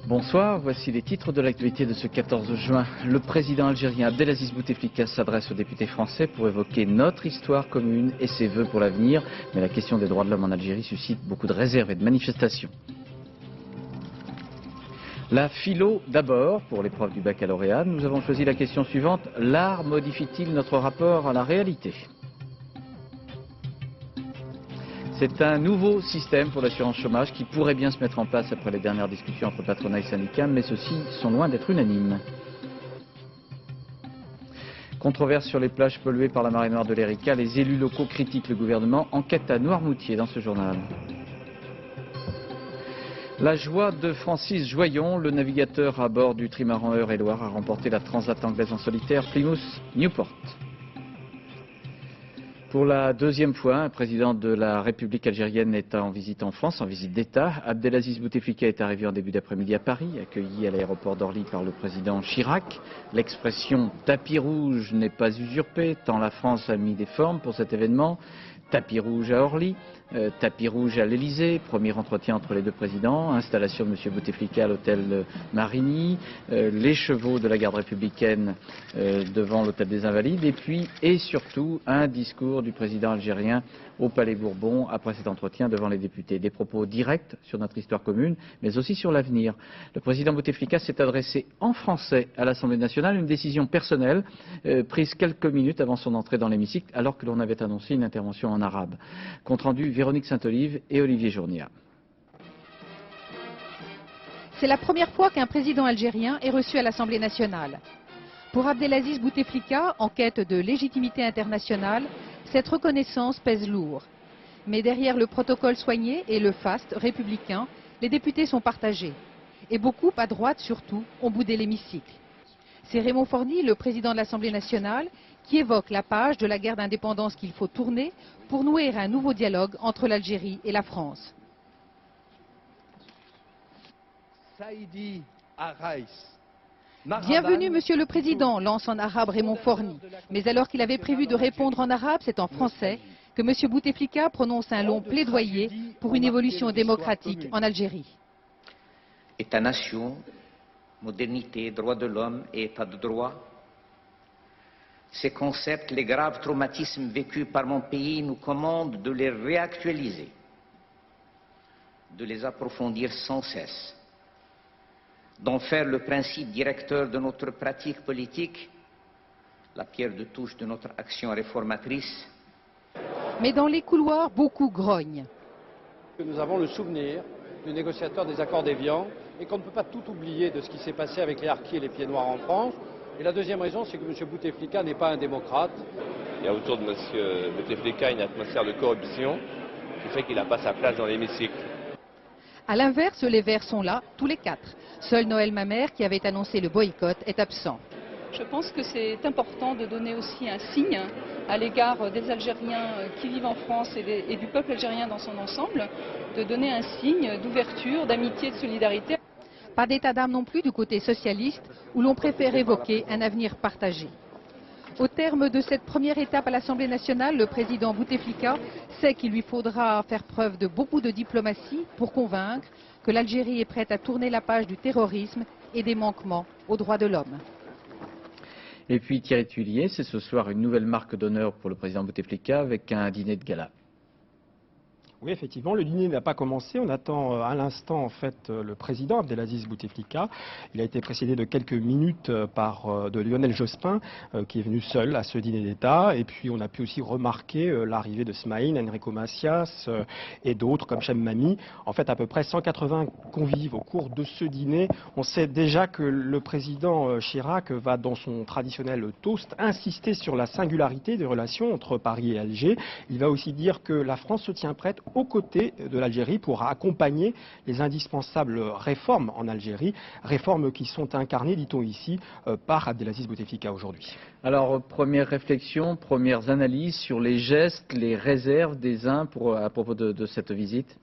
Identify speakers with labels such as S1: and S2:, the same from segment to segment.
S1: Bonsoir, voici les titres de l'actualité de ce 14 juin. Le président algérien Abdelaziz Bouteflika s'adresse aux députés français pour évoquer notre histoire commune et ses vœux pour l'avenir. Mais la question des droits de l'homme en Algérie suscite beaucoup de réserves et de manifestations. La philo d'abord, pour l'épreuve du baccalauréat. Nous avons choisi la question suivante. L'art modifie-t-il notre rapport à la réalité ? C'est un nouveau système pour l'assurance chômage qui pourrait bien se mettre en place après les dernières discussions entre patronat et syndicats, mais ceux-ci sont loin d'être unanimes. Controverse sur les plages polluées par la marée noire de l'Erika. Les élus locaux critiquent le gouvernement. Enquête à Noirmoutier dans ce journal. La joie de Francis Joyon, le navigateur à bord du trimaran Eure-et-Loir, a remporté la Transat anglaise en solitaire Plymouth-Newport. Pour la deuxième fois, un président de la République algérienne est en visite en France, en visite d'État. Abdelaziz Bouteflika est arrivé en début d'après-midi à Paris, accueilli à l'aéroport d'Orly par le président Chirac. L'expression « tapis rouge » n'est pas usurpée, tant la France a mis des formes pour cet événement. Tapis rouge à Orly, tapis rouge à l'Elysée, premier entretien entre les deux présidents, installation de M. Bouteflika à l'hôtel Marigny, les chevaux de la garde républicaine devant l'hôtel des Invalides, et puis, et surtout, un discours du président algérien au Palais Bourbon après cet entretien devant les députés. Des propos directs sur notre histoire commune, mais aussi sur l'avenir. Le président Bouteflika s'est adressé en français à l'Assemblée nationale, une décision personnelle prise quelques minutes avant son entrée dans l'hémicycle, alors que l'on avait annoncé une intervention en arabe. Compte rendu Véronique Saint-Olive et Olivier Journia.
S2: C'est la première fois qu'un président algérien est reçu à l'Assemblée nationale. Pour Abdelaziz Bouteflika, en quête de légitimité internationale, cette reconnaissance pèse lourd. Mais derrière le protocole soigné et le faste républicain, les députés sont partagés. Et beaucoup, à droite surtout, ont boudé l'hémicycle. C'est Raymond Forny, le président de l'Assemblée nationale, qui évoque la page de la guerre d'indépendance qu'il faut tourner pour nouer un nouveau dialogue entre l'Algérie et la France. Bienvenue, Monsieur le Président, lance en arabe Raymond Forny. Mais alors qu'il avait prévu de répondre en arabe, c'est en français que Monsieur Bouteflika prononce un long plaidoyer pour une évolution démocratique en Algérie.
S3: État-nation, modernité, droits de l'homme et état de droit. Ces concepts, les graves traumatismes vécus par mon pays nous commandent de les réactualiser, de les approfondir sans cesse, d'en faire le principe directeur de notre pratique politique, la pierre de touche de notre action réformatrice.
S2: Mais dans les couloirs, beaucoup grognent.
S4: Nous avons le souvenir du négociateur des accords d'Évian et qu'on ne peut pas tout oublier de ce qui s'est passé avec les harkis et les pieds noirs en France. Et la deuxième raison, c'est que M. Bouteflika n'est pas un démocrate.
S5: Il y a autour de M. Bouteflika une atmosphère de corruption qui fait qu'il n'a pas sa place dans l'hémicycle.
S2: A l'inverse, les Verts sont là, tous les quatre. Seul Noël Mamère, qui avait annoncé le boycott, est absent.
S6: Je pense que c'est important de donner aussi un signe à l'égard des Algériens qui vivent en France et du peuple algérien dans son ensemble, de donner un signe d'ouverture, d'amitié, de solidarité.
S2: Pas d'état d'âme non plus du côté socialiste, où l'on préfère évoquer un avenir partagé. Au terme de cette première étape à l'Assemblée nationale, le président Bouteflika sait qu'il lui faudra faire preuve de beaucoup de diplomatie pour convaincre que l'Algérie est prête à tourner la page du terrorisme et des manquements aux droits de l'homme.
S1: Et puis Thierry Tuillier, c'est ce soir une nouvelle marque d'honneur pour le président Bouteflika avec un dîner de gala.
S7: Oui, effectivement, le dîner n'a pas commencé. On attend à l'instant, en fait, le président Abdelaziz Bouteflika. Il a été précédé de quelques minutes de Lionel Jospin, qui est venu seul à ce dîner d'État. Et puis, on a pu aussi remarquer l'arrivée de Smaïn, Enrico Macias et d'autres, comme Chem Mami. En fait, à peu près 180 convives au cours de ce dîner. On sait déjà que le président Chirac va, dans son traditionnel toast, insister sur la singularité des relations entre Paris et Alger. Il va aussi dire que la France se tient prête aux côtés de l'Algérie pour accompagner les indispensables réformes en Algérie, réformes qui sont incarnées, dit-on ici, par Abdelaziz Bouteflika aujourd'hui.
S1: Alors, première réflexion, premières analyses sur les gestes, les réserves des uns à propos de cette visite.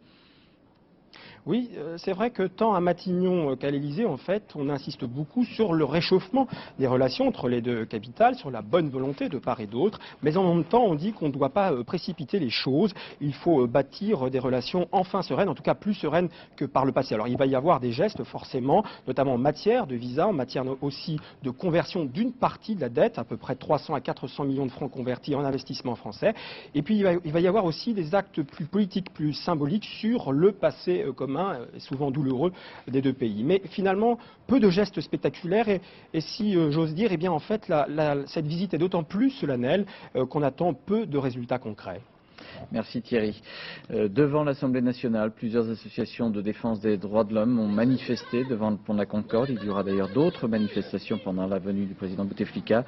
S7: Oui, c'est vrai que tant à Matignon qu'à l'Élysée, en fait, on insiste beaucoup sur le réchauffement des relations entre les deux capitales, sur la bonne volonté de part et d'autre, mais en même temps, on dit qu'on ne doit pas précipiter les choses. Il faut bâtir des relations enfin sereines, en tout cas plus sereines que par le passé. Alors, il va y avoir des gestes, forcément, notamment en matière de visa, en matière aussi de conversion d'une partie de la dette, à peu près 300 à 400 millions de francs convertis en investissement français. Et puis, il va y avoir aussi des actes plus politiques, plus symboliques sur le passé commun, souvent douloureux, des deux pays. Mais finalement, peu de gestes spectaculaires et si j'ose dire, eh bien, en fait, cette visite est d'autant plus solennelle qu'on attend peu de résultats concrets.
S1: Merci Thierry. Devant l'Assemblée nationale, plusieurs associations de défense des droits de l'homme ont manifesté devant le pont de la Concorde. Il y aura d'ailleurs d'autres manifestations pendant la venue du président Bouteflika.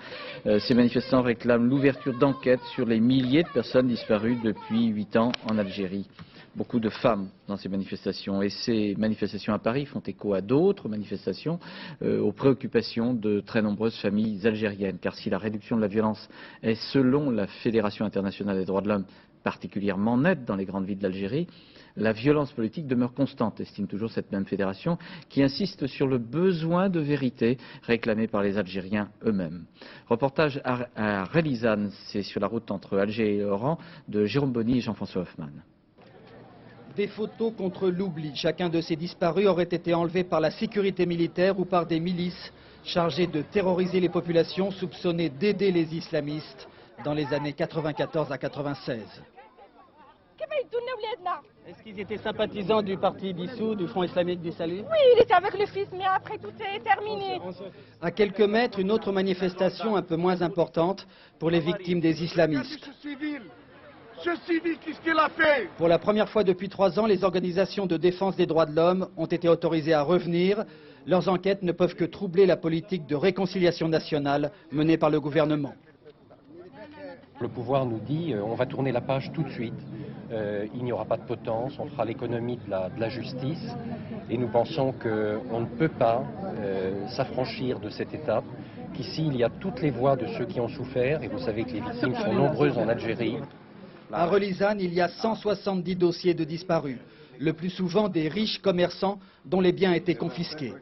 S1: Ces manifestants réclament l'ouverture d'enquêtes sur les milliers de personnes disparues depuis 8 ans en Algérie. Beaucoup de femmes dans ces manifestations. Et ces manifestations à Paris font écho à d'autres manifestations, aux préoccupations de très nombreuses familles algériennes. Car si la réduction de la violence est, selon la Fédération internationale des droits de l'homme, particulièrement nette dans les grandes villes d'Algérie, la violence politique demeure constante, estime toujours cette même fédération, qui insiste sur le besoin de vérité réclamé par les Algériens eux-mêmes. Reportage à Relizane, c'est sur la route entre Alger et Oran, de Jérôme Bonny et Jean-François Hoffmann.
S8: Des photos contre l'oubli. Chacun de ces disparus aurait été enlevé par la sécurité militaire ou par des milices chargées de terroriser les populations soupçonnées d'aider les islamistes dans les années 94 à 96.
S9: Est-ce qu'ils étaient sympathisants du parti dissous, du Front islamique du salut?
S10: Oui, il était avec le fils, mais après tout est terminé.
S8: À quelques mètres, une autre manifestation un peu moins importante pour les victimes des islamistes.
S11: Ce civil, qu'est-ce qu'il a fait?
S8: Pour la première fois depuis 3 ans, les organisations de défense des droits de l'homme ont été autorisées à revenir. Leurs enquêtes ne peuvent que troubler la politique de réconciliation nationale menée par le gouvernement.
S12: Le pouvoir nous dit on va tourner la page tout de suite, il n'y aura pas de potence, on fera l'économie de la justice et nous pensons qu'on ne peut pas s'affranchir de cette étape, qu'ici il y a toutes les voix de ceux qui ont souffert et vous savez que les victimes sont nombreuses en Algérie.
S8: À Relizane, il y a 170 dossiers de disparus, le plus souvent des riches commerçants dont les biens étaient confisqués.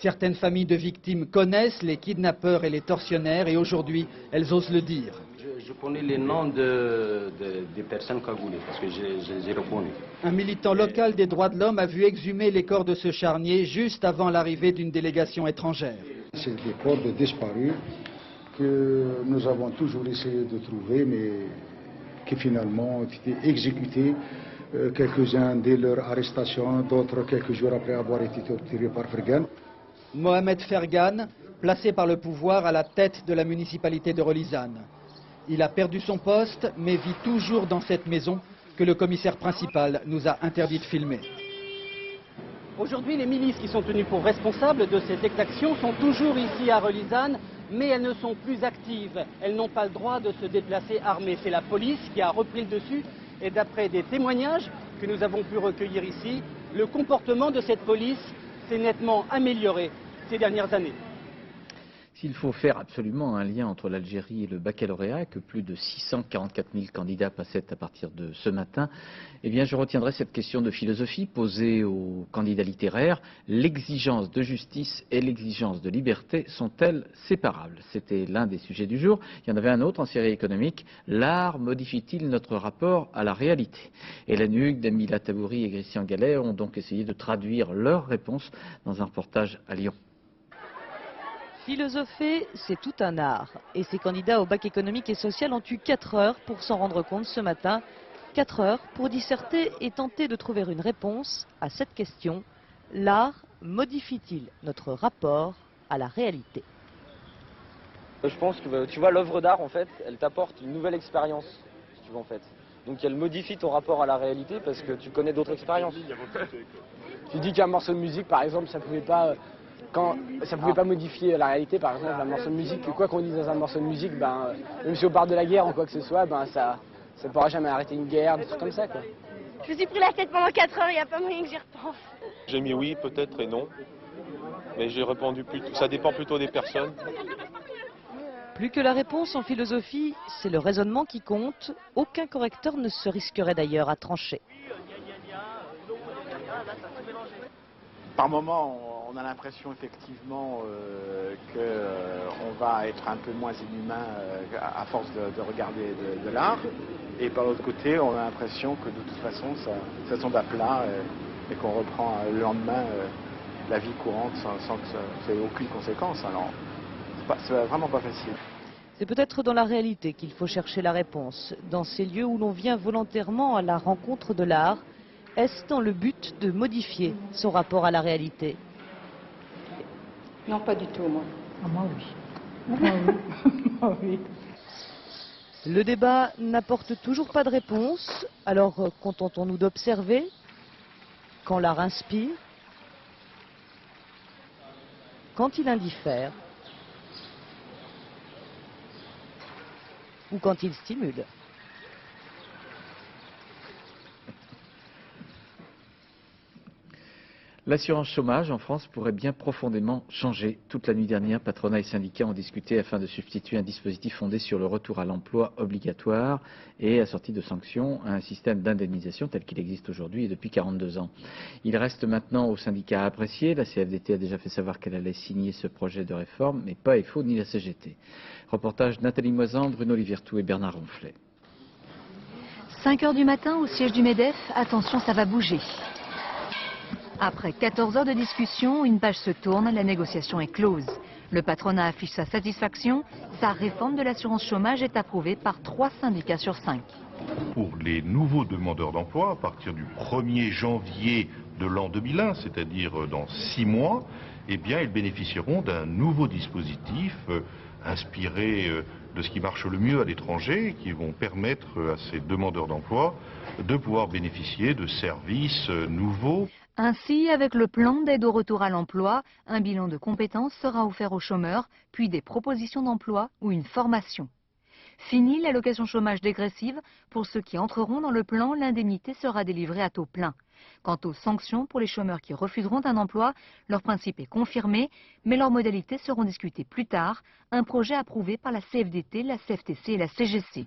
S8: Certaines familles de victimes connaissent les kidnappeurs et les tortionnaires et aujourd'hui, elles osent le dire.
S13: Je connais les noms des personnes cagoulées parce que je les reconnais.
S8: Un militant local des droits de l'homme a vu exhumer les corps de ce charnier juste avant l'arrivée d'une délégation étrangère.
S14: C'est des corps de disparus que nous avons toujours essayé de trouver, mais qui finalement ont été exécutés, quelques-uns dès leur arrestation, d'autres quelques jours après avoir été torturés par Fergan.
S8: Mohamed Fergan, placé par le pouvoir à la tête de la municipalité de Relizane. Il a perdu son poste, mais vit toujours dans cette maison que le commissaire principal nous a interdit de filmer.
S9: Aujourd'hui, les milices qui sont tenues pour responsables de ces exactions sont toujours ici à Relizane, mais elles ne sont plus actives. Elles n'ont pas le droit de se déplacer armées. C'est la police qui a repris le dessus. Et d'après des témoignages que nous avons pu recueillir ici, le comportement de cette police s'est nettement amélioré ces dernières années.
S1: S'il faut faire absolument un lien entre l'Algérie et le baccalauréat, que plus de 644 000 candidats passaient à partir de ce matin, eh bien je retiendrai cette question de philosophie posée aux candidats littéraires. L'exigence de justice et l'exigence de liberté sont-elles séparables? C'était l'un des sujets du jour. Il y en avait un autre en série économique. L'art modifie-t-il notre rapport à la réalité? Hélène Hugues, Damila Tabouri et Christian Gallet ont donc essayé de traduire leurs réponses dans un reportage à Lyon.
S15: Philosopher, c'est tout un art. Et ces candidats au bac économique et social ont eu 4 heures pour s'en rendre compte ce matin. 4 heures pour disserter et tenter de trouver une réponse à cette question. L'art modifie-t-il notre rapport à la réalité?
S16: Je pense que, tu vois, l'œuvre d'art, en fait, elle t'apporte une nouvelle expérience, si tu veux, en fait. Donc elle modifie ton rapport à la réalité parce que tu connais d'autres expériences. Tu dis qu'un morceau de musique, par exemple, ça pouvait pas... ça ne pouvait pas modifier la réalité, par exemple, un morceau de musique, quoi qu'on dise dans un morceau de musique, même si on parle de la guerre ou quoi que ce soit, ça ne pourra jamais arrêter une guerre, des trucs comme ça, quoi.
S10: Je me suis pris la tête pendant 4 heures, il n'y a pas moyen que j'y repense.
S5: J'ai mis oui, peut-être, et non. Mais j'ai répondu plutôt, ça dépend plutôt des personnes.
S15: Plus que la réponse en philosophie, c'est le raisonnement qui compte. Aucun correcteur ne se risquerait d'ailleurs à trancher.
S17: par moment, on a l'impression effectivement qu'on va être un peu moins inhumain à force de regarder de l'art. Et par l'autre côté, on a l'impression que de toute façon, ça tombe à plat et qu'on reprend le lendemain la vie courante sans que ça ait aucune conséquence. Alors, c'est vraiment pas facile.
S15: C'est peut-être dans la réalité qu'il faut chercher la réponse, dans ces lieux où l'on vient volontairement à la rencontre de l'art. Est-ce dans le but de modifier son rapport à la réalité?
S6: Non, pas du tout, moi.
S2: Ah, moi oui. Moi oui. Moi oui.
S15: Le débat n'apporte toujours pas de réponse, alors contentons-nous d'observer quand l'art inspire, quand il indiffère ou quand il stimule.
S1: L'assurance chômage en France pourrait bien profondément changer. Toute la nuit dernière, patronat et syndicats ont discuté afin de substituer un dispositif fondé sur le retour à l'emploi obligatoire et assorti de sanctions à un système d'indemnisation tel qu'il existe aujourd'hui et depuis 42 ans. Il reste maintenant aux syndicats à apprécier. La CFDT a déjà fait savoir qu'elle allait signer ce projet de réforme, mais pas FO ni la CGT. Reportage Nathalie Moisan, Bruno Livertou et Bernard Ronflet.
S18: 5 h du matin au siège du MEDEF, attention, ça va bouger. Après 14 heures de discussion, une page se tourne, la négociation est close. Le patronat affiche sa satisfaction, sa réforme de l'assurance chômage est approuvée par 3 syndicats sur 5.
S19: Pour les nouveaux demandeurs d'emploi, à partir du 1er janvier de l'an 2001, c'est-à-dire dans 6 mois, eh bien, ils bénéficieront d'un nouveau dispositif inspiré de ce qui marche le mieux à l'étranger, qui vont permettre à ces demandeurs d'emploi de pouvoir bénéficier de services nouveaux.
S18: Ainsi, avec le plan d'aide au retour à l'emploi, un bilan de compétences sera offert aux chômeurs, puis des propositions d'emploi ou une formation. Fini l'allocation chômage dégressive. Pour ceux qui entreront dans le plan, l'indemnité sera délivrée à taux plein. Quant aux sanctions pour les chômeurs qui refuseront un emploi, leur principe est confirmé, mais leurs modalités seront discutées plus tard. Un projet approuvé par la CFDT, la CFTC et la CGC.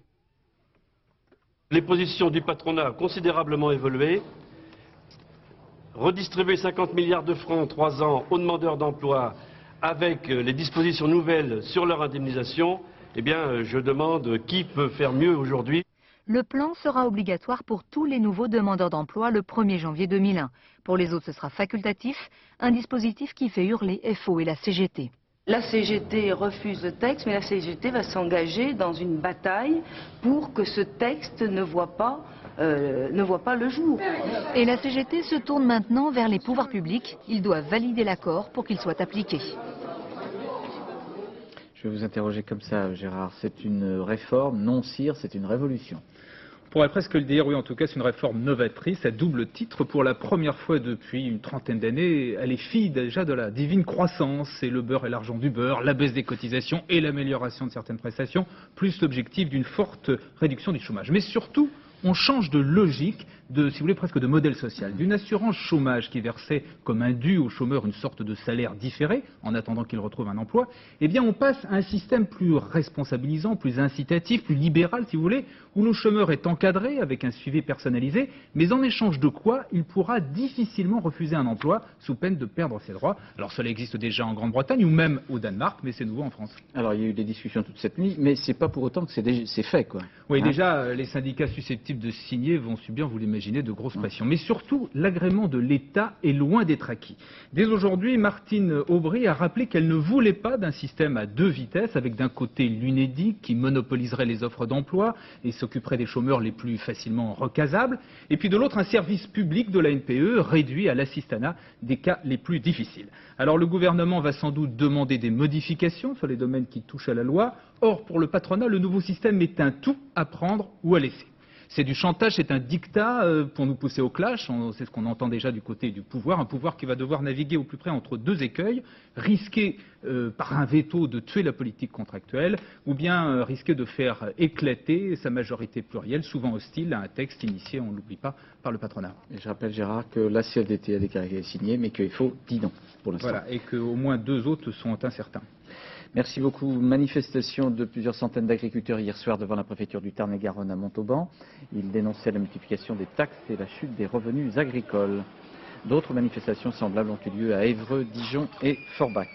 S20: Les positions du patronat ont considérablement évolué. Redistribuer 50 milliards de francs en 3 ans aux demandeurs d'emploi avec les dispositions nouvelles sur leur indemnisation, eh bien, je demande qui peut faire mieux aujourd'hui.
S18: Le plan sera obligatoire pour tous les nouveaux demandeurs d'emploi le 1er janvier 2001. Pour les autres, ce sera facultatif, un dispositif qui fait hurler FO et la CGT.
S21: La CGT refuse le texte, mais la CGT va s'engager dans une bataille pour que ce texte ne voit pas le jour.
S18: Et la CGT se tourne maintenant vers les pouvoirs publics. Ils doivent valider l'accord pour qu'il soit appliqué.
S1: Je vais vous interroger comme ça, Gérard. C'est une réforme, non sire, c'est une révolution.
S22: On pourrait presque le dire, oui, en tout cas, c'est une réforme novatrice, à double titre. Pour la première fois depuis une trentaine d'années, elle est fille déjà de la divine croissance. C'est le beurre et l'argent du beurre, la baisse des cotisations et l'amélioration de certaines prestations, plus l'objectif d'une forte réduction du chômage. Mais surtout, on change de logique, si vous voulez, presque de modèle social. D'une assurance chômage qui versait comme un dû aux chômeurs une sorte de salaire différé, en attendant qu'ils retrouvent un emploi, eh bien on passe à un système plus responsabilisant, plus incitatif, plus libéral, si vous voulez, où le chômeur est encadré avec un suivi personnalisé, mais en échange de quoi il pourra difficilement refuser un emploi sous peine de perdre ses droits. Alors cela existe déjà en Grande-Bretagne ou même au Danemark, mais c'est nouveau en France.
S1: Alors il y a eu des discussions toute cette nuit, mais c'est pas pour autant que c'est fait, quoi.
S22: Oui, déjà, les syndicats susceptibles de signer vont subir, vous l'imaginez, de grosses pressions. Mais surtout, l'agrément de l'État est loin d'être acquis. Dès aujourd'hui, Martine Aubry a rappelé qu'elle ne voulait pas d'un système à 2 vitesses, avec d'un côté l'UNEDIC qui monopoliserait les offres d'emploi et s'occuperait des chômeurs les plus facilement recasables, et puis de l'autre un service public de la NPE réduit à l'assistanat des cas les plus difficiles. Alors le gouvernement va sans doute demander des modifications sur les domaines qui touchent à la loi. Or, pour le patronat, le nouveau système est un tout à prendre ou à laisser. C'est du chantage, c'est un diktat pour nous pousser au clash. C'est ce qu'on entend déjà du côté du pouvoir. Un pouvoir qui va devoir naviguer au plus près entre 2 écueils. Risquer par un veto de tuer la politique contractuelle ou bien risquer de faire éclater sa majorité plurielle, souvent hostile à un texte initié, on ne l'oublie pas, par le patronat.
S1: Et je rappelle, Gérard, que la CFDT a déclaré qu'elle est signée, mais qu'il faut 10 non pour l'instant.
S22: Voilà, et qu'au moins 2 autres sont incertains.
S1: Merci beaucoup. Manifestation de plusieurs centaines d'agriculteurs hier soir devant la préfecture du Tarn-et-Garonne à Montauban. Ils dénonçaient la multiplication des taxes et la chute des revenus agricoles. D'autres manifestations semblables ont eu lieu à Évreux, Dijon et Forbach.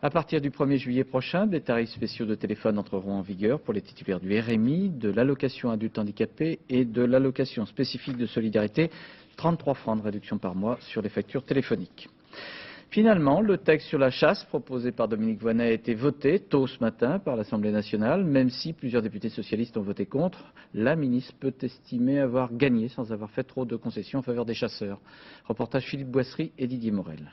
S1: À partir du 1er juillet prochain, des tarifs spéciaux de téléphone entreront en vigueur pour les titulaires du RMI, de l'allocation adulte handicapé et de l'allocation spécifique de solidarité. 33 francs de réduction par mois sur les factures téléphoniques. Finalement, le texte sur la chasse proposé par Dominique Voynet a été voté tôt ce matin par l'Assemblée nationale. Même si plusieurs députés socialistes ont voté contre, la ministre peut estimer avoir gagné sans avoir fait trop de concessions en faveur des chasseurs. Reportage Philippe Boisserie et Didier Morel.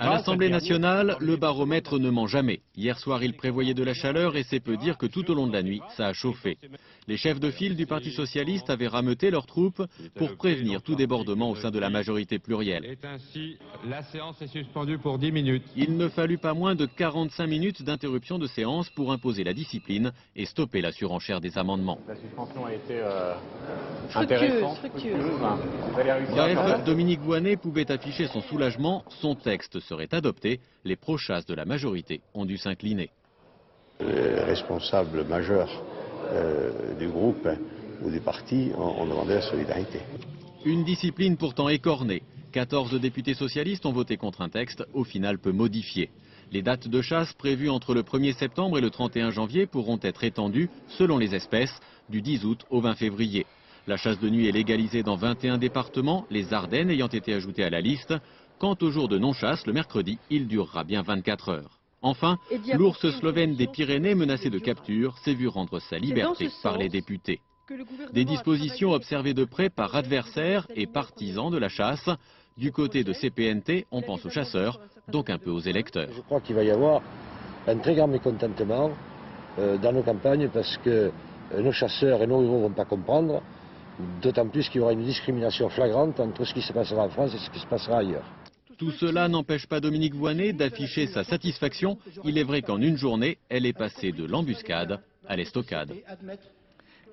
S3: À l'Assemblée nationale, le baromètre ne ment jamais. Hier soir, il prévoyait de la chaleur et c'est peu dire que tout au long de la nuit, ça a chauffé. Les chefs de file du Parti socialiste avaient rameuté leurs troupes pour prévenir tout débordement au sein de la majorité plurielle.
S4: Ainsi, la séance est suspendue pour 10 minutes.
S3: Il ne fallut pas moins de 45 minutes d'interruption de séance pour imposer la discipline et stopper la surenchère des amendements.
S17: La suspension a été intéressante.
S3: Bref, Dominique Voynet pouvait afficher son soulagement, son texte serait adopté, les pro-chasses de la majorité ont dû s'incliner.
S23: Les responsables majeurs du groupe ou du parti ont demandé la solidarité.
S3: Une discipline pourtant écornée. 14 députés socialistes ont voté contre un texte, au final peu modifié. Les dates de chasse prévues entre le 1er septembre et le 31 janvier pourront être étendues, selon les espèces, du 10 août au 20 février. La chasse de nuit est légalisée dans 21 départements, les Ardennes ayant été ajoutées à la liste. Quant au jour de non-chasse, le mercredi, il durera bien 24 heures. Enfin, l'ours slovène des Pyrénées menacé de capture s'est vu rendre sa liberté par les députés. Des dispositions observées de près par adversaires et partisans de la chasse. Du côté de CPNT, on pense aux chasseurs, donc un peu aux électeurs.
S24: Je crois qu'il va y avoir un très grand mécontentement dans nos campagnes parce que nos chasseurs et nos ruraux ne vont pas comprendre, d'autant plus qu'il y aura une discrimination flagrante entre ce qui se passera en France et ce qui se passera ailleurs.
S3: Tout cela n'empêche pas Dominique Voynet d'afficher sa satisfaction. Il est vrai qu'en une journée, elle est passée de l'embuscade à l'estocade.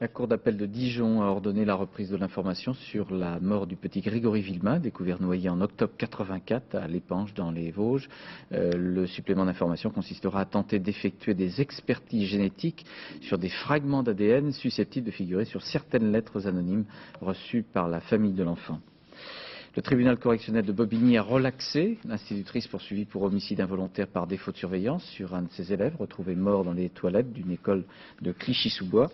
S1: La Cour d'appel de Dijon a ordonné la reprise de l'information sur la mort du petit Grégory Villemain, découvert noyé en octobre 84 à l'Épanche dans les Vosges. Le supplément d'information consistera à tenter d'effectuer des expertises génétiques sur des fragments d'ADN susceptibles de figurer sur certaines lettres anonymes reçues par la famille de l'enfant. Le tribunal correctionnel de Bobigny a relaxé l'institutrice poursuivie pour homicide involontaire par défaut de surveillance sur un de ses élèves retrouvé mort dans les toilettes d'une école de Clichy-sous-Bois.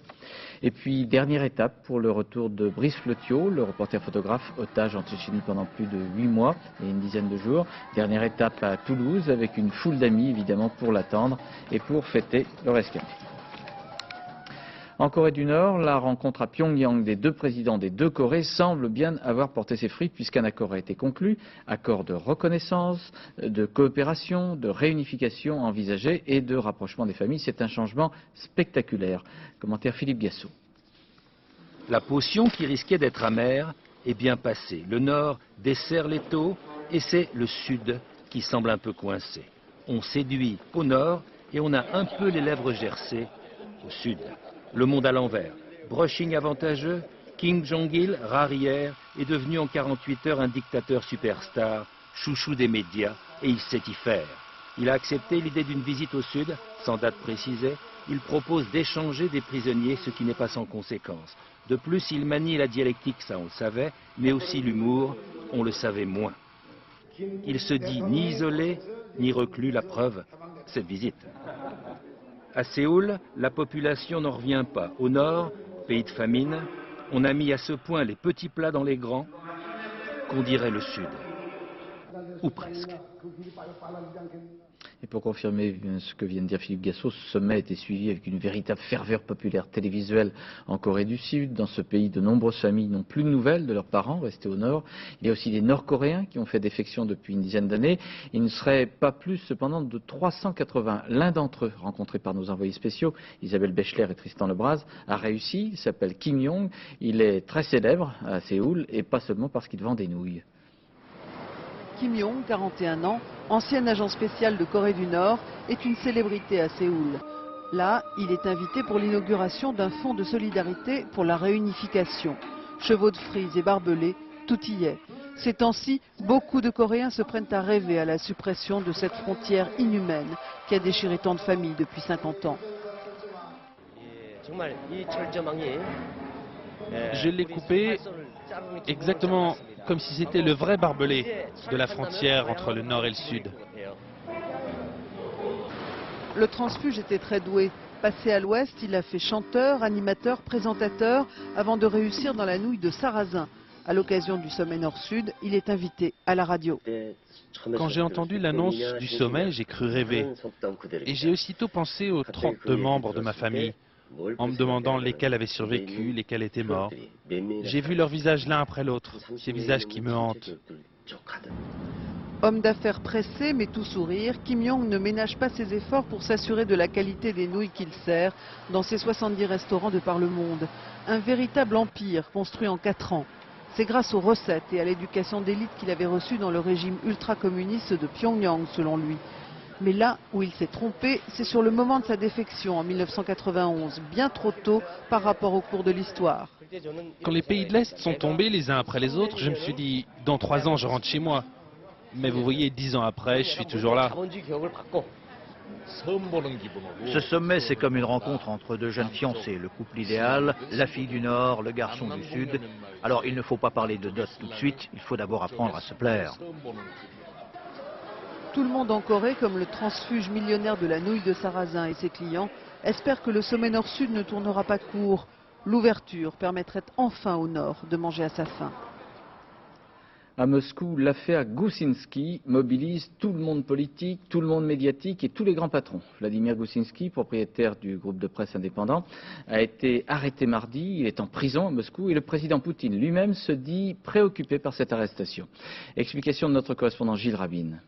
S1: Et puis, dernière étape pour le retour de Brice Fletiot, le reporter photographe otage en Tchétchénie pendant plus de 8 mois et une dizaine de jours. Dernière étape à Toulouse avec une foule d'amis évidemment pour l'attendre et pour fêter le rescapé. En Corée du Nord, la rencontre à Pyongyang des deux présidents des deux Corées semble bien avoir porté ses fruits puisqu'un accord a été conclu, accord de reconnaissance, de coopération, de réunification envisagée et de rapprochement des familles. C'est un changement spectaculaire. Commentaire Philippe Gassot.
S25: La potion qui risquait d'être amère est bien passée. Le Nord dessert l'étau et c'est le Sud qui semble un peu coincé. On séduit au Nord et on a un peu les lèvres gercées au Sud. Le monde à l'envers. Brushing avantageux, Kim Jong-il, rare hier, est devenu en 48 heures un dictateur superstar, chouchou des médias, et il sait y faire. Il a accepté l'idée d'une visite au Sud, sans date précisée. Il propose d'échanger des prisonniers, ce qui n'est pas sans conséquence. De plus, il manie la dialectique, ça on le savait, mais aussi l'humour, on le savait moins. Il se dit ni isolé, ni reclus, la preuve, cette visite. À Séoul, la population n'en revient pas. Au nord, pays de famine, on a mis à ce point les petits plats dans les grands qu'on dirait le Sud. Ou presque.
S1: Et pour confirmer ce que vient de dire Philippe Gassot, ce sommet a été suivi avec une véritable ferveur populaire télévisuelle en Corée du Sud. Dans ce pays, de nombreuses familles n'ont plus de nouvelles de leurs parents restés au nord. Il y a aussi des Nord-Coréens qui ont fait défection depuis une dizaine d'années. Il ne serait pas plus cependant de 380. L'un d'entre eux, rencontré par nos envoyés spéciaux, Isabelle Bechler et Tristan Lebras, a réussi. Il s'appelle Kim Yong. Il est très célèbre à Séoul et pas seulement parce qu'il vend des nouilles.
S26: Kim Yong, 41 ans, ancien agent spécial de Corée du Nord, est une célébrité à Séoul. Là, il est invité pour l'inauguration d'un fonds de solidarité pour la réunification. Chevaux de frise et barbelés, tout y est. Ces temps-ci, beaucoup de Coréens se prennent à rêver à la suppression de cette frontière inhumaine qui a déchiré tant de familles depuis 50 ans.
S7: Je l'ai coupé exactement comme si c'était le vrai barbelé de la frontière entre le nord et le sud.
S26: Le transfuge était très doué. Passé à l'ouest, il a fait chanteur, animateur, présentateur, avant de réussir dans la nouille de Sarrazin. À l'occasion du sommet Nord-Sud, il est invité à la radio.
S7: Quand j'ai entendu l'annonce du sommet, j'ai cru rêver. Et j'ai aussitôt pensé aux 32 membres de ma famille, en me demandant lesquels avaient survécu, lesquels étaient morts. J'ai vu leurs visages l'un après l'autre, ces visages qui me hantent.
S26: Homme d'affaires pressé mais tout sourire, Kim Jong ne ménage pas ses efforts pour s'assurer de la qualité des nouilles qu'il sert dans ses 70 restaurants de par le monde. Un véritable empire construit en 4 ans. C'est grâce aux recettes et à l'éducation d'élite qu'il avait reçue dans le régime ultra-communiste de Pyongyang, selon lui. Mais là où il s'est trompé, c'est sur le moment de sa défection en 1991, bien trop tôt par rapport au cours de l'histoire.
S7: Quand les pays de l'Est sont tombés les uns après les autres, je me suis dit, dans 3 ans, je rentre chez moi. Mais vous voyez, 10 ans après, je suis toujours là.
S8: Ce sommet, c'est comme une rencontre entre 2 jeunes fiancés, le couple idéal, la fille du Nord, le garçon du Sud. Alors, il ne faut pas parler de dot tout de suite, il faut d'abord apprendre à se plaire.
S26: Tout le monde en Corée, comme le transfuge millionnaire de la nouille de Sarrazin et ses clients, espère que le sommet Nord-Sud ne tournera pas court. L'ouverture permettrait enfin au Nord de manger à sa faim.
S1: À Moscou, l'affaire Goussinski mobilise tout le monde politique, tout le monde médiatique et tous les grands patrons. Vladimir Goussinski, propriétaire du groupe de presse indépendant, a été arrêté mardi. Il est en prison à Moscou et le président Poutine lui-même se dit préoccupé par cette arrestation. Explication de notre correspondant Gilles Rabine.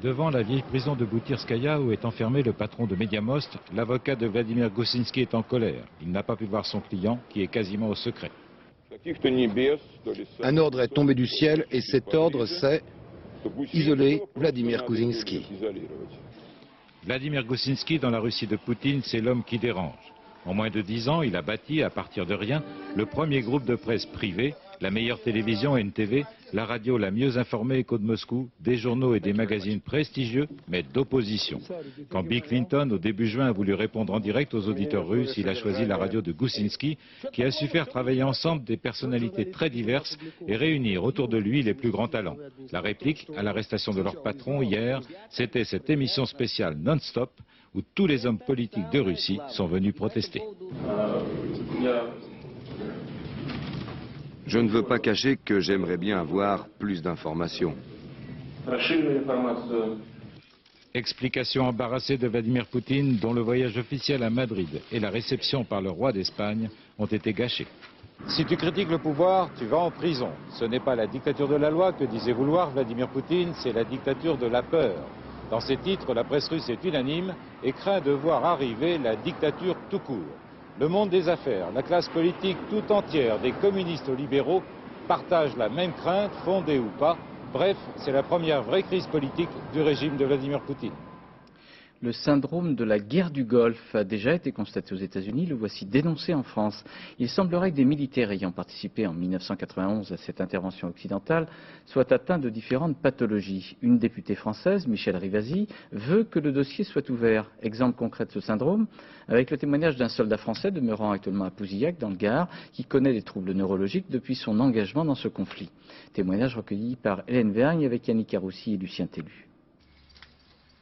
S11: Devant la vieille prison de Boutirskaya où est enfermé le patron de Mediamost, l'avocat de Vladimir Goussinski est en colère. Il n'a pas pu voir son client qui est quasiment au secret.
S12: Un ordre est tombé du ciel et cet ordre c'est isoler Vladimir Goussinski.
S11: Vladimir Goussinski dans la Russie de Poutine, c'est l'homme qui dérange. En moins de 10 ans, il a bâti, à partir de rien, le premier groupe de presse privé, la meilleure télévision NTV, la radio la mieux informée Écho de Moscou, des journaux et des magazines prestigieux, mais d'opposition. Quand Bill Clinton, au début juin, a voulu répondre en direct aux auditeurs russes, il a choisi la radio de Goussinski, qui a su faire travailler ensemble des personnalités très diverses et réunir autour de lui les plus grands talents. La réplique à l'arrestation de leur patron hier, c'était cette émission spéciale non-stop où tous les hommes politiques de Russie sont venus protester.
S13: Je ne veux pas cacher que j'aimerais bien avoir plus d'informations.
S11: Explication embarrassée de Vladimir Poutine, dont le voyage officiel à Madrid et la réception par le roi d'Espagne ont été gâchés. Si tu critiques le pouvoir, tu vas en prison. Ce n'est pas la dictature de la loi que disait vouloir Vladimir Poutine, c'est la dictature de la peur. Dans ces titres, la presse russe est unanime et craint de voir arriver la dictature tout court. Le monde des affaires, la classe politique tout entière, des communistes aux libéraux, partagent la même crainte, fondée ou pas. Bref, c'est la première vraie crise politique du régime de Vladimir Poutine.
S1: Le syndrome de la guerre du Golfe a déjà été constaté aux États-Unis, le voici dénoncé en France. Il semblerait que des militaires ayant participé en 1991 à cette intervention occidentale soient atteints de différentes pathologies. Une députée française, Michèle Rivasi, veut que le dossier soit ouvert. Exemple concret de ce syndrome, avec le témoignage d'un soldat français demeurant actuellement à Pouzillac, dans le Gard, qui connaît des troubles neurologiques depuis son engagement dans ce conflit. Témoignage recueilli par Hélène Vergne avec Yannick Caroussi et Lucien Tellu.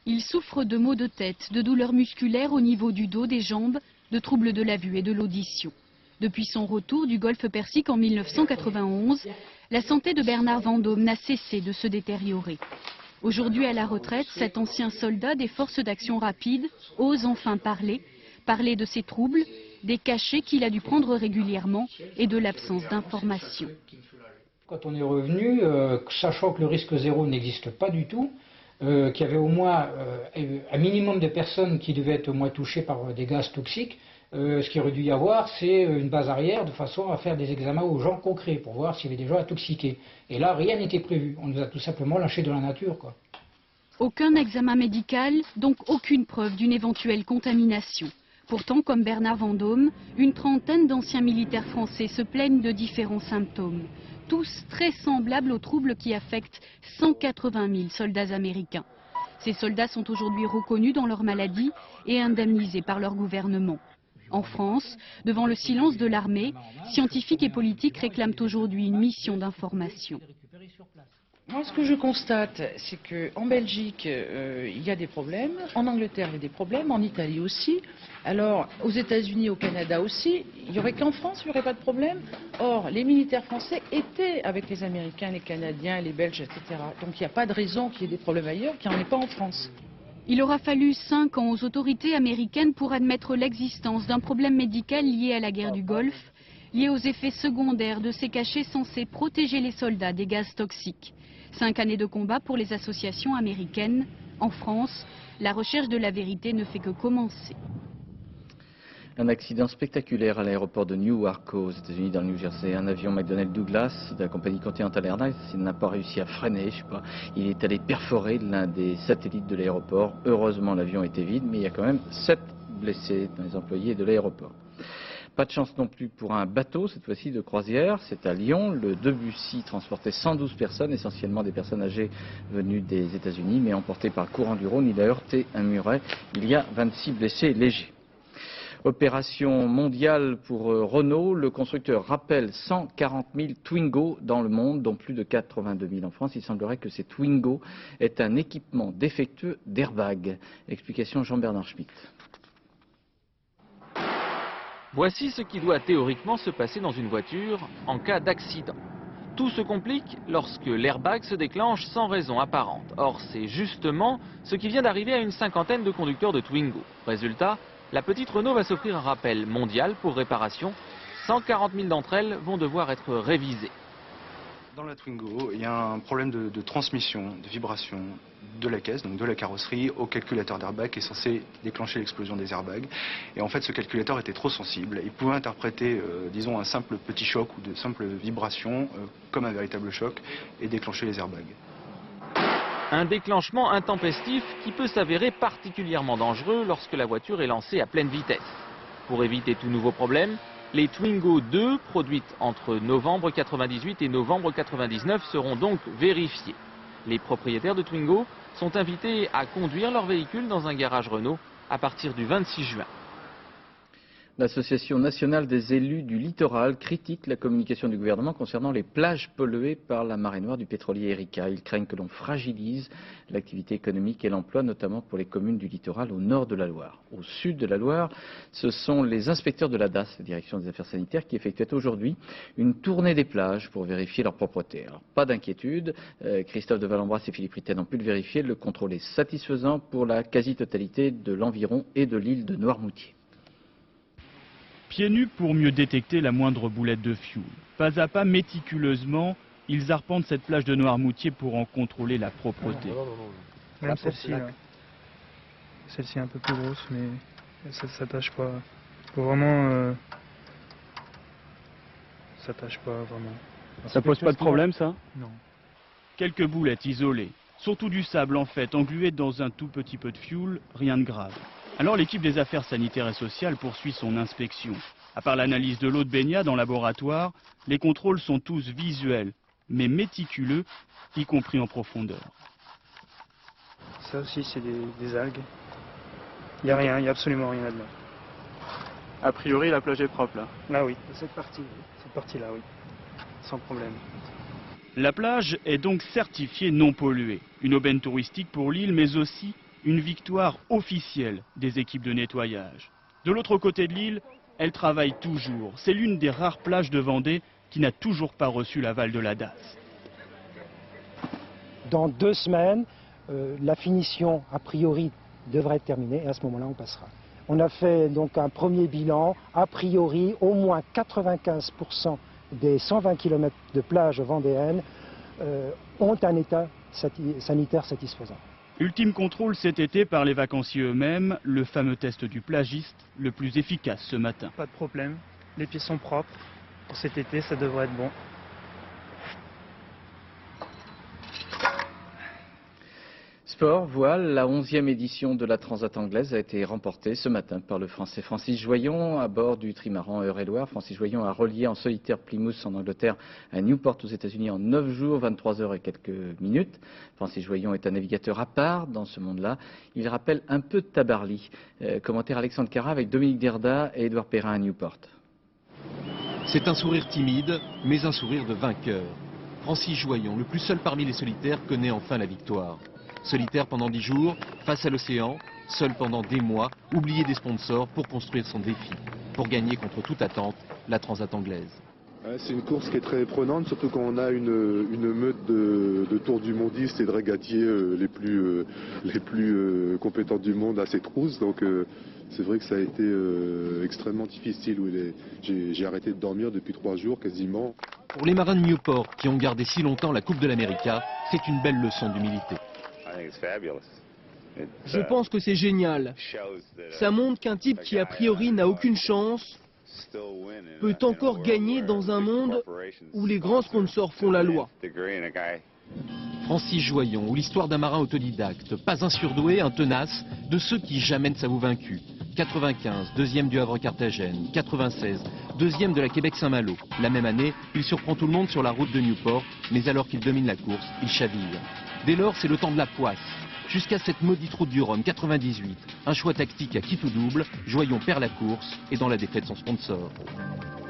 S14: Il souffre de maux de tête, de douleurs musculaires au niveau du dos, des jambes, de troubles de la vue et de l'audition. Depuis son retour du Golfe Persique en 1991, la santé de Bernard Vendôme n'a cessé de se détériorer. Aujourd'hui à la retraite, cet ancien soldat des forces d'action rapide ose enfin parler de ses troubles, des cachets qu'il a dû prendre régulièrement et de l'absence d'informations.
S27: Quand on est revenu, sachant que le risque zéro n'existe pas du tout, qu'il y avait au moins un minimum de personnes qui devaient être au moins touchées par des gaz toxiques, ce qu'il aurait dû y avoir, c'est une base arrière de façon à faire des examens aux gens concrets pour voir s'il y avait des gens intoxiqués. Et là, rien n'était prévu. On nous a tout simplement lâché de la nature, quoi.
S14: Aucun examen médical, donc aucune preuve d'une éventuelle contamination. Pourtant, comme Bernard Vendôme, une trentaine d'anciens militaires français se plaignent de différents symptômes. Tous très semblables aux troubles qui affectent 180 000 soldats américains. Ces soldats sont aujourd'hui reconnus dans leur maladie et indemnisés par leur gouvernement. En France, devant le silence de l'armée, scientifiques et politiques réclament aujourd'hui une mission d'information.
S2: Moi, ce que je constate, c'est qu'en Belgique, il y a des problèmes, en Angleterre, il y a des problèmes, en Italie aussi. Alors, aux États-Unis, au Canada aussi, il n'y aurait qu'en France, il n'y aurait pas de problème. Or, les militaires français étaient avec les Américains, les Canadiens, les Belges, etc. Donc, il n'y a pas de raison qu'il y ait des problèmes ailleurs, qu'il n'y en ait pas en France.
S14: Il aura fallu 5 ans aux autorités américaines pour admettre l'existence d'un problème médical lié à la guerre du Golfe, lié aux effets secondaires de ces cachets censés protéger les soldats des gaz toxiques. 5 années de combat pour les associations américaines. En France, la recherche de la vérité ne fait que commencer.
S1: Un accident spectaculaire à l'aéroport de Newark aux États-Unis, dans le New Jersey. Un avion McDonnell Douglas de la compagnie Continental Airlines n'a pas réussi à freiner, il est allé perforer l'un des satellites de l'aéroport. Heureusement, l'avion était vide, mais il y a quand même 7 blessés dans les employés de l'aéroport. Pas de chance non plus pour un bateau, cette fois-ci de croisière. C'est à Lyon. Le Debussy transportait 112 personnes, essentiellement des personnes âgées venues des États-Unis, mais emportées par le courant du Rhône. Il a heurté un muret. Il y a 26 blessés légers. Opération mondiale pour Renault. Le constructeur rappelle 140 000 Twingo dans le monde, dont plus de 82 000 en France. Il semblerait que ces Twingo aient un équipement défectueux d'airbag. Explication Jean-Bernard Schmitt.
S5: Voici ce qui doit théoriquement se passer dans une voiture en cas d'accident. Tout se complique lorsque l'airbag se déclenche sans raison apparente. Or, c'est justement ce qui vient d'arriver à une cinquantaine de conducteurs de Twingo. Résultat, la petite Renault va s'offrir un rappel mondial pour réparation. 140 000 d'entre elles vont devoir être révisées.
S6: Dans la Twingo, il y a un problème de transmission, de vibration de la caisse, donc de la carrosserie, au calculateur d'airbag qui est censé déclencher l'explosion des airbags. Et en fait, ce calculateur était trop sensible. Il pouvait interpréter, disons, un simple petit choc ou de simples vibrations comme un véritable choc et déclencher les airbags.
S5: Un déclenchement intempestif qui peut s'avérer particulièrement dangereux lorsque la voiture est lancée à pleine vitesse. Pour éviter tout nouveau problème, les Twingo 2, produites entre novembre 98 et novembre 99, seront donc vérifiées. Les propriétaires de Twingo sont invités à conduire leur véhicule dans un garage Renault à partir du 26 juin.
S1: L'Association nationale des élus du littoral critique la communication du gouvernement concernant les plages polluées par la marée noire du pétrolier Erika. Ils craignent que l'on fragilise l'activité économique et l'emploi, notamment pour les communes du littoral au nord de la Loire. Au sud de la Loire, ce sont les inspecteurs de la DAS, la Direction des Affaires Sanitaires, qui effectuaient aujourd'hui une tournée des plages pour vérifier leur propreté. Alors, pas d'inquiétude, Christophe de Valembras et Philippe Ritten ont pu le vérifier. Le contrôle est satisfaisant pour la quasi-totalité de l'environ et de l'île de Noirmoutier.
S9: Pieds nus pour mieux détecter la moindre boulette de fioul. Pas à pas, méticuleusement, ils arpentent cette plage de Noirmoutier pour en contrôler la propreté.
S10: Même celle-ci, là. Celle-ci est un peu plus grosse, mais ça ne s'attache pas. Faut vraiment... ça s'attache pas vraiment.
S9: Ça pose pas de problème, ça? Non. Quelques boulettes isolées. Surtout du sable, en fait, englué dans un tout petit peu de fioul, rien de grave. Alors l'équipe des affaires sanitaires et sociales poursuit son inspection. À part l'analyse de l'eau de baignade en laboratoire, les contrôles sont tous visuels, mais méticuleux, y compris en profondeur.
S10: Ça aussi, c'est des algues. Il n'y a rien, il n'y a absolument rien là-dedans.
S9: A priori, la plage est propre, là.
S10: Là, oui. Cette partie-là, oui. Sans problème.
S9: La plage est donc certifiée non polluée. Une aubaine touristique pour l'île, mais aussi une victoire officielle des équipes de nettoyage. De l'autre côté de l'île, elle travaille toujours. C'est l'une des rares plages de Vendée qui n'a toujours pas reçu l'aval de la DAS.
S15: Dans 2 semaines, la finition, a priori, devrait être terminée et à ce moment-là, on passera. On a fait donc un premier bilan. A priori, au moins 95% des 120 km de plage vendéennes ont un état sanitaire satisfaisant.
S9: Ultime contrôle cet été par les vacanciers eux-mêmes, le fameux test du plagiste, le plus efficace ce matin.
S10: Pas de problème, les pieds sont propres. Pour cet été, ça devrait être bon.
S1: Sport, voile, la 11e édition de la Transat anglaise a été remportée ce matin par le Français Francis Joyon à bord du trimaran Eure-et-Loire. Francis Joyon a relié en solitaire Plymouth en Angleterre à Newport aux États-Unis en 9 jours, 23 heures et quelques minutes. Francis Joyon est un navigateur à part dans ce monde-là. Il rappelle un peu Tabarly. Commentaire Alexandre Cara avec Dominique Derda et Édouard Perrin à Newport.
S3: C'est un sourire timide, mais un sourire de vainqueur. Francis Joyon, le plus seul parmi les solitaires, connaît enfin la victoire. Solitaire pendant 10 jours, face à l'océan, seul pendant des mois, oublié des sponsors pour construire son défi, pour gagner contre toute attente la Transat anglaise.
S4: C'est une course qui est très prenante, surtout quand on a une meute de tours du mondistes et de régatiers les plus compétents du monde à ces trousses. Donc c'est vrai que ça a été extrêmement difficile. J'ai arrêté de dormir depuis 3 jours quasiment.
S3: Pour les marins de Newport qui ont gardé si longtemps la Coupe de l'América, c'est une belle leçon d'humilité.
S16: Je pense que c'est génial. Ça montre qu'un type qui a priori n'a aucune chance peut encore gagner dans un monde où les grands sponsors font la loi.
S3: Francis Joyon, ou l'histoire d'un marin autodidacte, pas un surdoué, un tenace, de ceux qui jamais ne s'avouent vaincus. 95, deuxième du Havre-Carthagène, 96, deuxième de la Québec-Saint-Malo. La même année, il surprend tout le monde sur la route de Newport, mais alors qu'il domine la course, il chavire. Dès lors, c'est le temps de la poisse. Jusqu'à cette maudite route du Rhum, 98. Un choix tactique à qui tout double, Joyon perd la course et dans la défaite son sponsor.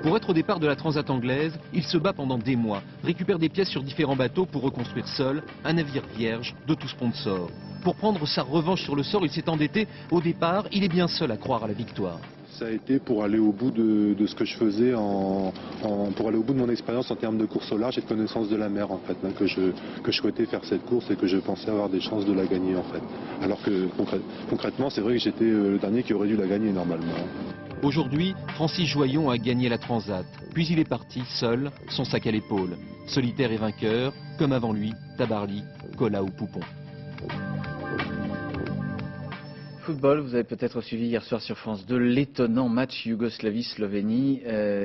S3: Pour être au départ de la Transat anglaise, il se bat pendant des mois, récupère des pièces sur différents bateaux pour reconstruire seul un navire vierge de tout sponsor. Pour prendre sa revanche sur le sort, il s'est endetté. Au départ, il est bien seul à croire à la victoire.
S4: Ça a été pour aller au bout de ce que je faisais, pour aller au bout de mon expérience en termes de course au large et de connaissance de la mer en fait, hein, que je souhaitais faire cette course et que je pensais avoir des chances de la gagner en fait. Alors que concrètement, c'est vrai que j'étais le dernier qui aurait dû la gagner normalement.
S3: Aujourd'hui, Francis Joyon a gagné la Transat, puis il est parti seul, son sac à l'épaule. Solitaire et vainqueur, comme avant lui, Tabarly, Colla ou Poupon.
S1: Football, vous avez peut-être suivi hier soir sur France 2 l'étonnant match Yougoslavie-Slovénie.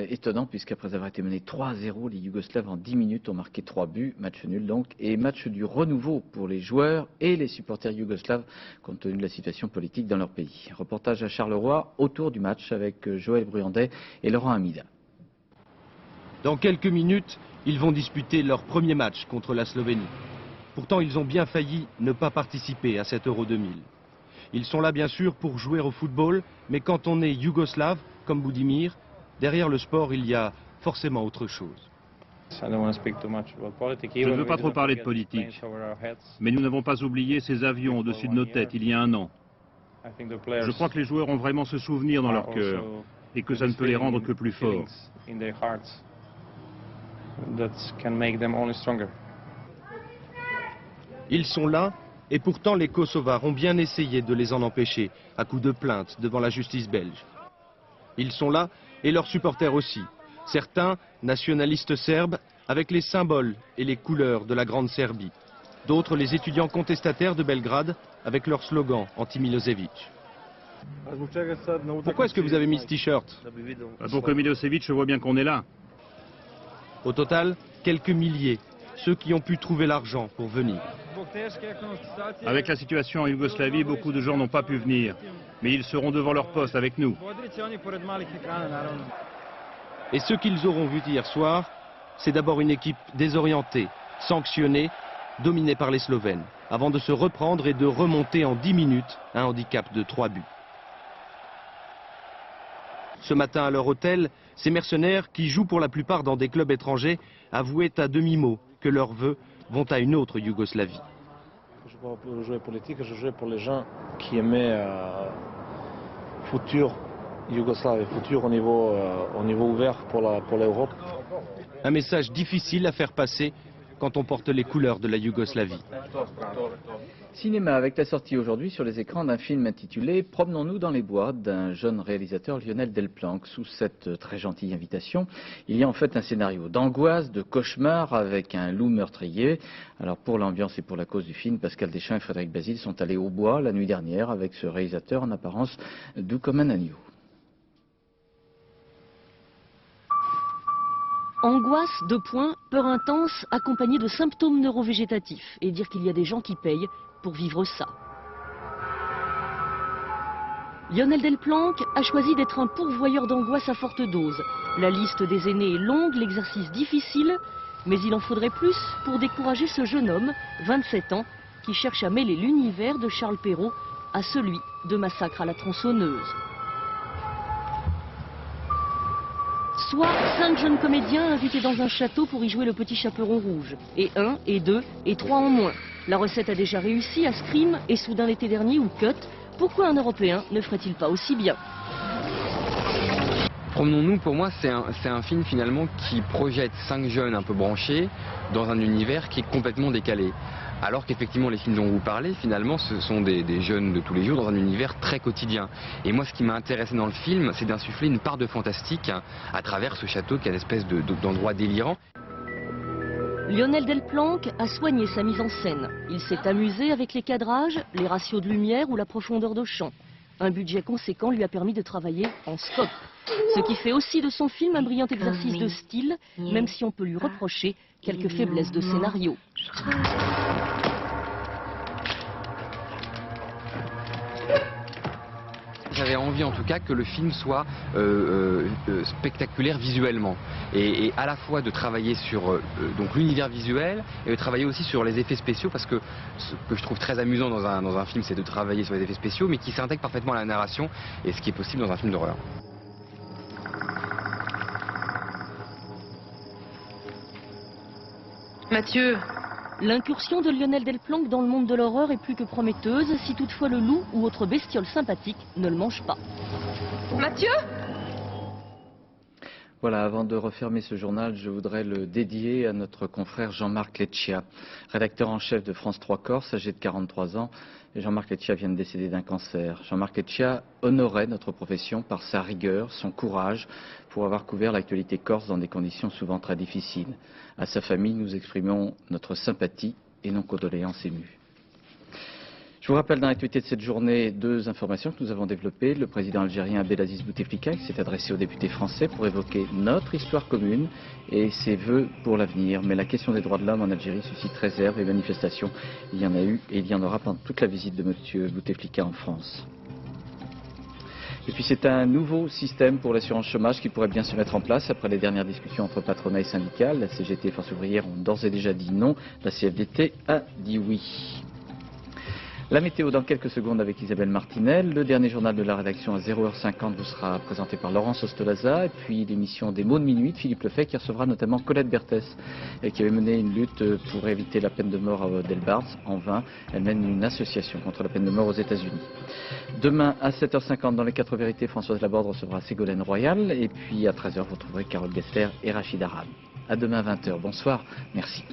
S1: Étonnant puisqu'après avoir été mené 3-0, les Yougoslaves en 10 minutes ont marqué 3 buts, match nul donc, et match du renouveau pour les joueurs et les supporters yougoslaves compte tenu de la situation politique dans leur pays. Reportage à Charleroi autour du match avec Joël Bruyandet et Laurent Amida.
S18: Dans quelques minutes, ils vont disputer leur premier match contre la Slovénie. Pourtant, ils ont bien failli ne pas participer à cet Euro 2000. Ils sont là bien sûr pour jouer au football, mais quand on est yougoslave, comme Budimir, derrière le sport il y a forcément autre chose.
S19: Je ne veux pas trop parler de politique, mais nous n'avons pas oublié ces avions au-dessus de nos têtes il y a un an. Je crois que les joueurs ont vraiment ce souvenir dans leur cœur et que ça ne peut les rendre que plus forts.
S18: Ils sont là. Et pourtant, les Kosovars ont bien essayé de les en empêcher, à coups de plainte devant la justice belge. Ils sont là, et leurs supporters aussi. Certains, nationalistes serbes, avec les symboles et les couleurs de la Grande Serbie. D'autres, les étudiants contestataires de Belgrade, avec leur slogan anti-Milosevic. Pourquoi est-ce que vous avez mis ce t-shirt?
S19: Pour que Milosevic voit bien qu'on est là.
S18: Au total, quelques milliers, ceux qui ont pu trouver l'argent pour venir.
S19: Avec la situation en Yougoslavie, beaucoup de gens n'ont pas pu venir, mais ils seront devant leur poste avec nous.
S18: Et ce qu'ils auront vu hier soir, c'est d'abord une équipe désorientée, sanctionnée, dominée par les Slovènes, avant de se reprendre et de remonter en 10 minutes un handicap de 3 buts. Ce matin à leur hôtel, ces mercenaires, qui jouent pour la plupart dans des clubs étrangers, avouaient à demi-mot que leurs vœux vont à une autre Yougoslavie.
S20: Je ne joue pas pour jouer politique, je joue pour les gens qui aimaient futur Yougoslavie, futur au niveau ouvert pour l'Europe.
S18: Un message difficile à faire passer quand on porte les couleurs de la Yougoslavie.
S1: Cinéma avec la sortie aujourd'hui sur les écrans d'un film intitulé « Promenons-nous dans les bois » d'un jeune réalisateur Lionel Delplanque. Sous cette très gentille invitation, il y a en fait un scénario d'angoisse, de cauchemar avec un loup meurtrier. Alors pour l'ambiance et pour la cause du film, Pascal Deschamps et Frédéric Basile sont allés au bois la nuit dernière avec ce réalisateur en apparence doux comme un agneau.
S21: Angoisse, 2 points, peur intense, accompagnée de symptômes neurovégétatifs. Et dire qu'il y a des gens qui payent
S7: pour vivre ça. Lionel Delplanque a choisi d'être un pourvoyeur d'angoisse à forte dose. La liste des aînés est longue, l'exercice difficile, mais il en faudrait plus pour décourager ce jeune homme, 27 ans, qui cherche à mêler l'univers de Charles Perrault à celui de Massacre à la tronçonneuse. Soit 5 jeunes comédiens invités dans un château pour y jouer le petit chaperon rouge. Et 1, et 2, et 3 en moins. La recette a déjà réussi à Scream et Soudain l'été dernier ou Cut. Pourquoi un Européen ne ferait-il pas aussi bien?
S17: Promenons-nous, pour moi, c'est un film finalement qui projette 5 jeunes un peu branchés dans un univers qui est complètement décalé. Alors qu'effectivement, les films dont vous parlez, finalement, ce sont des jeunes de tous les jours dans un univers très quotidien. Et moi, ce qui m'a intéressé dans le film, c'est d'insuffler une part de fantastique à travers ce château qui est une espèce d'endroit délirant.
S7: Lionel Delplanque a soigné sa mise en scène. Il s'est amusé avec les cadrages, les ratios de lumière ou la profondeur de champ. Un budget conséquent lui a permis de travailler en scope. Ce qui fait aussi de son film un brillant exercice de style, même si on peut lui reprocher quelques faiblesses de scénario.
S17: J'avais envie en tout cas que le film soit spectaculaire visuellement et à la fois de travailler sur donc l'univers visuel et de travailler aussi sur les effets spéciaux, parce que ce que je trouve très amusant dans un film, c'est de travailler sur les effets spéciaux mais qui s'intègrent parfaitement à la narration, et ce qui est possible dans un film d'horreur.
S7: Mathieu. L'incursion de Lionel Delplanque dans le monde de l'horreur est plus que prometteuse, si toutefois le loup ou autre bestiole sympathique ne le mange pas.
S21: Mathieu ?
S1: Voilà, avant de refermer ce journal, je voudrais le dédier à notre confrère Jean-Marc Leccia, rédacteur en chef de France 3 Corse, âgé de 43 ans. Et Jean-Marc Leccia vient de décéder d'un cancer. Jean-Marc Leccia honorait notre profession par sa rigueur, son courage, pour avoir couvert l'actualité corse dans des conditions souvent très difficiles. À sa famille, nous exprimons notre sympathie et nos condoléances émues. Je vous rappelle dans l'actualité de cette journée 2 informations que nous avons développées. Le président algérien Abdelaziz Bouteflika s'est adressé aux députés français pour évoquer notre histoire commune et ses vœux pour l'avenir. Mais la question des droits de l'homme en Algérie suscite réserve et manifestations. Il y en a eu et il y en aura pendant toute la visite de M. Bouteflika en France. Et puis c'est un nouveau système pour l'assurance chômage qui pourrait bien se mettre en place après les dernières discussions entre patronat et syndicat. La CGT et Force ouvrière ont d'ores et déjà dit non. La CFDT a dit oui. La météo dans quelques secondes avec Isabelle Martinel. Le dernier journal de la rédaction à 0h50 vous sera présenté par Laurence Ostolaza. Et puis l'émission des mots de minuit de Philippe Lefebvre qui recevra notamment Colette Berthès, qui avait mené une lutte pour éviter la peine de mort à Delbars. En vain, elle mène une association contre la peine de mort aux États-Unis. Demain à 7h50 dans les 4 vérités, Françoise Laborde recevra Ségolène Royal. Et puis à 13h, vous trouverez Carole Gessler et Rachid Arad. À demain 20h. Bonsoir. Merci.